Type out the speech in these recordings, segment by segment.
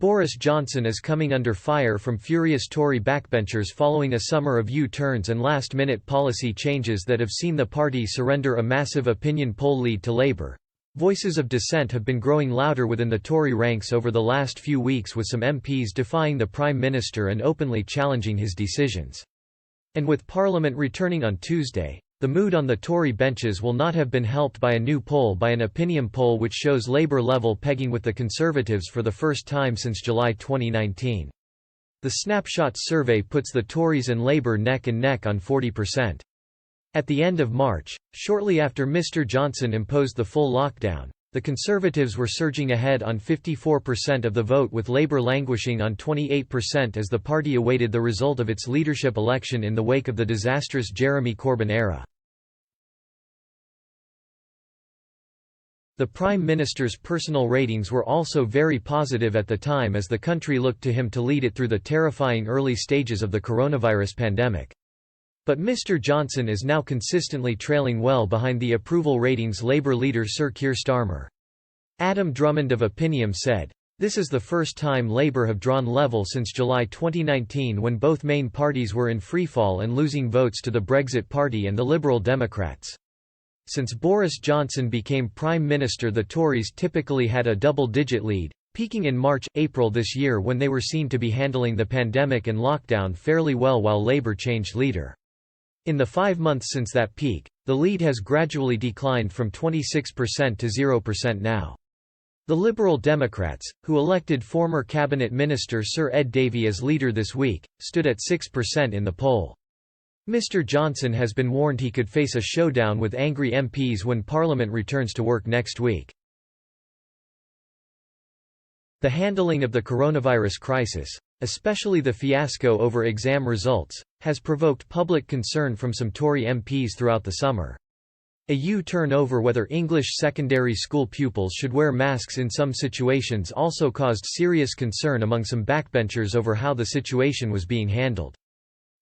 Boris Johnson is coming under fire from furious Tory backbenchers following a summer of U-turns and last-minute policy changes that have seen the party surrender a massive opinion poll lead to Labour. Voices of dissent have been growing louder within the Tory ranks over the last few weeks, with some MPs defying the Prime Minister and openly challenging his decisions. And with Parliament returning on Tuesday, the mood on the Tory benches will not have been helped by a new poll by an opinion poll which shows Labour level pegging with the Conservatives for the first time since July 2019. The Snapshot survey puts the Tories and Labour neck and neck on 40%. At the end of March, shortly after Mr Johnson imposed the full lockdown, the Conservatives were surging ahead on 54% of the vote, with Labour languishing on 28% as the party awaited the result of its leadership election in the wake of the disastrous Jeremy Corbyn era. The Prime Minister's personal ratings were also very positive at the time, as the country looked to him to lead it through the terrifying early stages of the coronavirus pandemic. But Mr Johnson is now consistently trailing well behind the approval ratings Labour leader Sir Keir Starmer. Adam Drummond of Opinium said, "This is the first time Labour have drawn level since July 2019, when both main parties were in freefall and losing votes to the Brexit Party and the Liberal Democrats. Since Boris Johnson became Prime Minister, the Tories typically had a double-digit lead, peaking in March-April this year when they were seen to be handling the pandemic and lockdown fairly well while Labour changed leader. In the 5 months since that peak, the lead has gradually declined from 26% to 0% now." The Liberal Democrats, who elected former Cabinet Minister Sir Ed Davey as leader this week, stood at 6% in the poll. Mr Johnson has been warned he could face a showdown with angry MPs when Parliament returns to work next week. The handling of the coronavirus crisis, especially the fiasco over exam results, has provoked public concern from some Tory MPs throughout the summer. A U-turn over whether English secondary school pupils should wear masks in some situations also caused serious concern among some backbenchers over how the situation was being handled.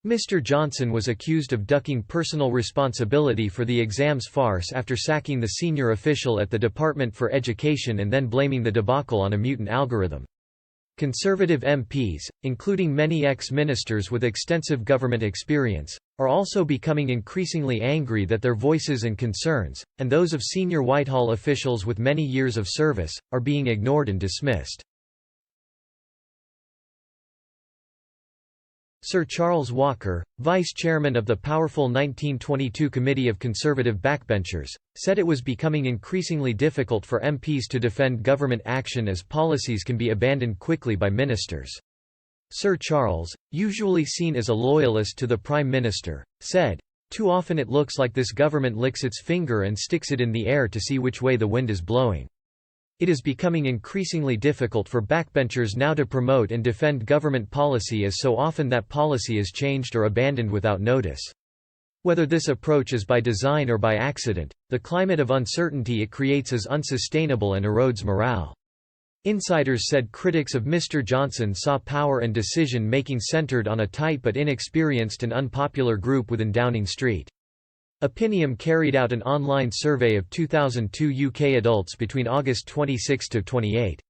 Mr Johnson was accused of ducking personal responsibility for the exams farce after sacking the senior official at the Department for Education and then blaming the debacle on a mutant algorithm. Conservative MPs, including many ex-ministers with extensive government experience, are also becoming increasingly angry that their voices and concerns, and those of senior Whitehall officials with many years of service, are being ignored and dismissed. Sir Charles Walker, vice-chairman of the powerful 1922 Committee of Conservative Backbenchers, said it was becoming increasingly difficult for MPs to defend government action as policies can be abandoned quickly by ministers. Sir Charles, usually seen as a loyalist to the Prime Minister, said, "Too often it looks like this government licks its finger and sticks it in the air to see which way the wind is blowing. It is becoming increasingly difficult for backbenchers now to promote and defend government policy, as so often that policy is changed or abandoned without notice. Whether this approach is by design or by accident, the climate of uncertainty it creates is unsustainable and erodes morale." Insiders said critics of Mr Johnson saw power and decision-making centred on a tight but inexperienced and unpopular group within Downing Street. Opinium carried out an online survey of 2002 UK adults between August 26 to 28.